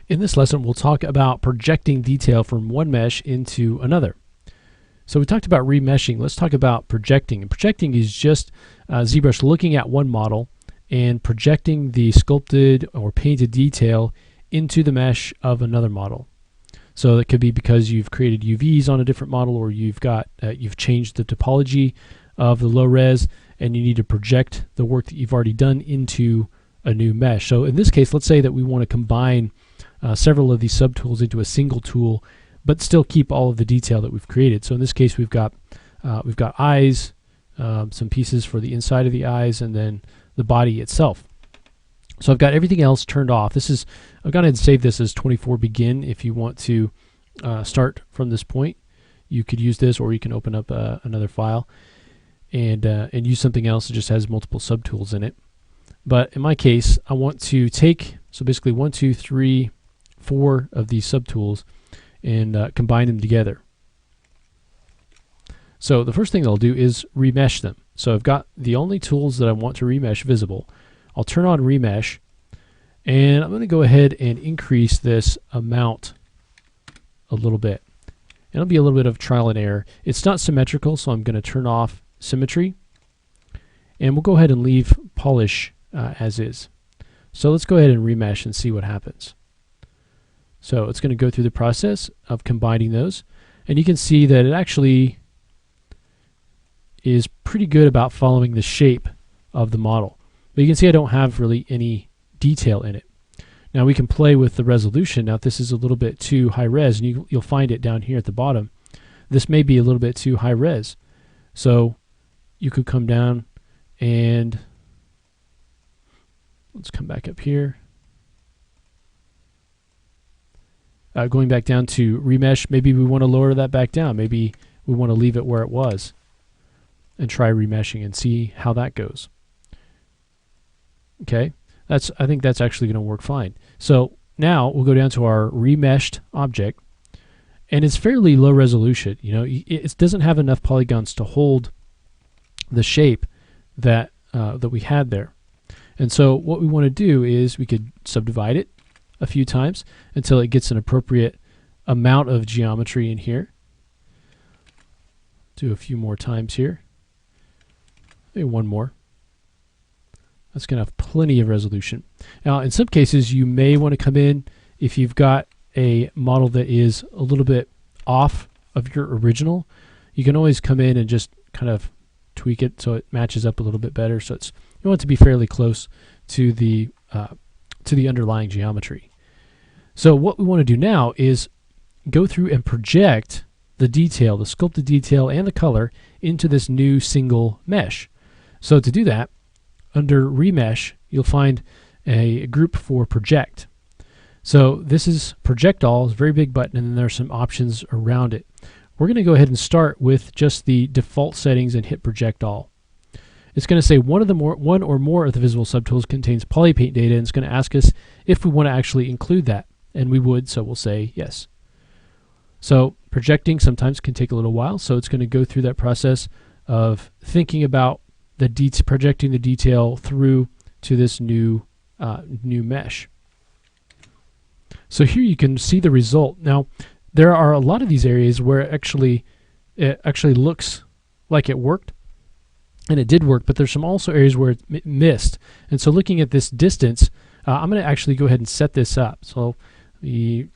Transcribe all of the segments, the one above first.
In this lesson, we'll talk about projecting detail from one mesh into another. So we talked about remeshing. Let's talk about projecting. And projecting is just ZBrush looking at one model and projecting the sculpted or painted detail into the mesh of another model. So it could be because you've created UVs on a different model, or you've changed the topology of the low res and you need to project the work that you've already done into a new mesh. So in this case, let's say that we want to combine several of these subtools into a single tool, but still keep all of the detail that we've created. So in this case, we've got eyes, some pieces for the inside of the eyes, and then the body itself. So I've got everything else turned off. I've gone ahead and saved this as 24 begin. If you want to start from this point, you could use this, or you can open up another file and use something else that just has multiple subtools in it. But in my case, I want to take, so basically 1, 2, 3, 4 of these subtools and combine them together. So the first thing I'll do is remesh them. So I've got the only tools that I want to remesh visible. I'll turn on remesh, and I'm going to go ahead and increase this amount a little bit. It'll be a little bit of trial and error. It's not symmetrical, so I'm going to turn off symmetry, and we'll go ahead and leave polish as is. So let's go ahead and remesh and see what happens. So it's going to go through the process of combining those, and you can see that it actually is pretty good about following the shape of the model. But you can see I don't have really any detail in it. Now we can play with the resolution. Now if this is a little bit too high res, and you'll find it down here at the bottom, this may be a little bit too high res. So you could come down and let's come back up here. Going back down to remesh, maybe we want to lower that back down. Maybe we want to leave it where it was and try remeshing and see how that goes. Okay, I think that's actually going to work fine. So now we'll go down to our remeshed object, and it's fairly low resolution. You know, it doesn't have enough polygons to hold the shape that that we had there. And so what we want to do is we could subdivide it a few times until it gets an appropriate amount of geometry in here. Do a few more times here. Maybe one more. That's going to have plenty of resolution. Now, in some cases, you may want to come in if you've got a model that is a little bit off of your original. You can always come in and just kind of tweak it so it matches up a little bit better. So you want it to be fairly close to the underlying geometry. So what we want to do now is go through and project the detail, the sculpted detail and the color into this new single mesh. So to do that, under remesh, you'll find a group for project. So this is project all, it's a very big button, and then there's some options around it. We're going to go ahead and start with just the default settings and hit project all. It's going to say one or more of the visible subtools contains polypaint data, and it's going to ask us if we want to actually include that, and we would, so we'll say yes. So projecting sometimes can take a little while, so it's going to go through that process of thinking about projecting the detail through to this new mesh. So here you can see the result. Now there are a lot of these areas where it actually looks like it worked, and it did work, but there's some also areas where it missed. And so looking at this distance, I'm going to actually go ahead and set this up. So let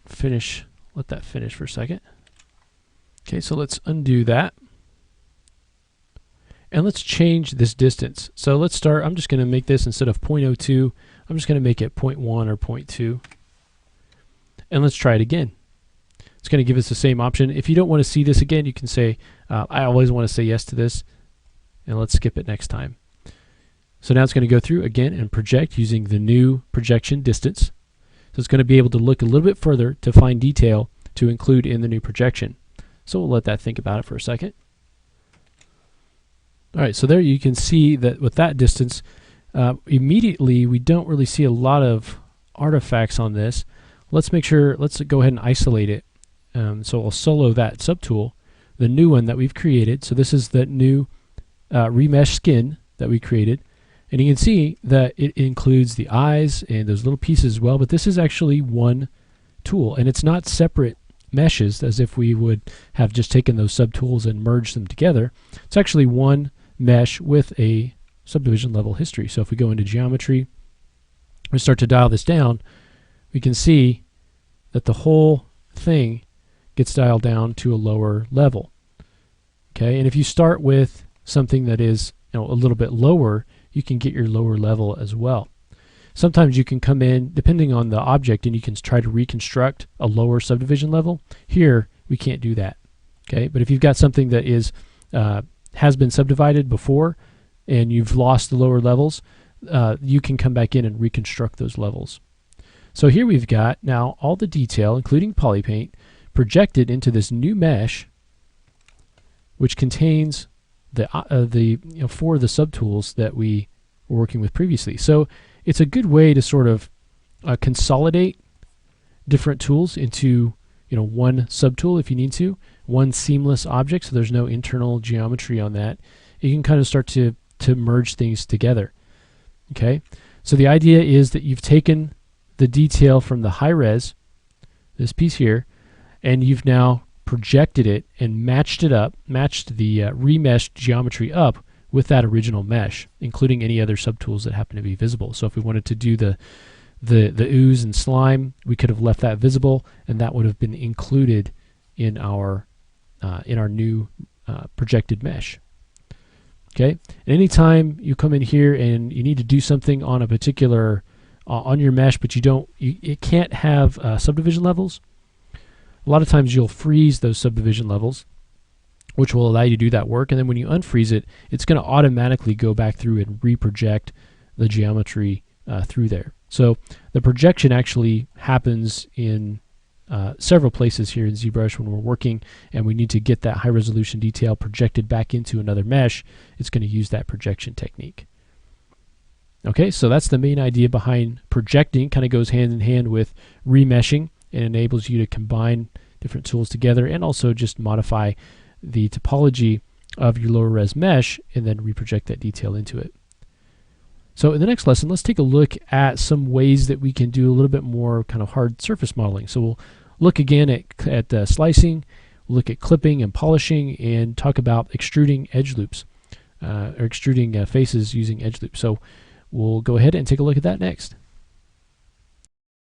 that finish for a second. Okay, so let's undo that. And let's change this distance. So let's start, I'm just going to make this, instead of 0.02, I'm just going to make it 0.1 or 0.2. And let's try it again. It's going to give us the same option. If you don't want to see this again, you can say, I always want to say yes to this, and let's skip it next time. So now it's going to go through again and project using the new projection distance. So it's going to be able to look a little bit further to find detail to include in the new projection. So we'll let that think about it for a second. All right, so there you can see that with that distance, immediately we don't really see a lot of artifacts on this. Let's go ahead and isolate it. So I'll solo that subtool, the new one that we've created. So this is the new remesh skin that we created. And you can see that it includes the eyes and those little pieces as well, but this is actually one tool, and it's not separate meshes as if we would have just taken those subtools and merged them together. It's actually one mesh with a subdivision level history. So if we go into geometry, we start to dial this down, we can see that the whole thing gets dialed down to a lower level. Okay, and if you start with something that is a little bit lower, you can get your lower level as well. Sometimes you can come in, depending on the object, and you can try to reconstruct a lower subdivision level. Here, we can't do that. Okay, but if you've got something that is has been subdivided before, and you've lost the lower levels, you can come back in and reconstruct those levels. So here we've got now all the detail, including polypaint, projected into this new mesh, which contains the four of the subtools that we were working with previously. So it's a good way to sort of consolidate different tools into one subtool if you need to, one seamless object, so there's no internal geometry on that. You can kind of start to merge things together. Okay, so the idea is that you've taken the detail from the high res, this piece here, and you've now projected it and matched it up, matched the remeshed geometry up with that original mesh, including any other subtools that happen to be visible. So if we wanted to do the ooze and slime, we could have left that visible, and that would have been included in our new projected mesh. Okay, and anytime you come in here and you need to do something on a particular on your mesh, but it can't have subdivision levels, a lot of times you'll freeze those subdivision levels, which will allow you to do that work, and then when you unfreeze it, it's going to automatically go back through and reproject the geometry through there. So the projection actually happens in several places here in ZBrush when we're working and we need to get that high resolution detail projected back into another mesh. It's going to use that projection technique. Okay, so that's the main idea behind projecting. Kind of goes hand in hand with remeshing and enables you to combine different tools together and also just modify the topology of your lower res mesh and then reproject that detail into it. So in the next lesson, let's take a look at some ways that we can do a little bit more kind of hard surface modeling. So we'll look again at slicing, we'll look at clipping and polishing, and talk about extruding edge loops, or extruding faces using edge loops. So we'll go ahead and take a look at that next.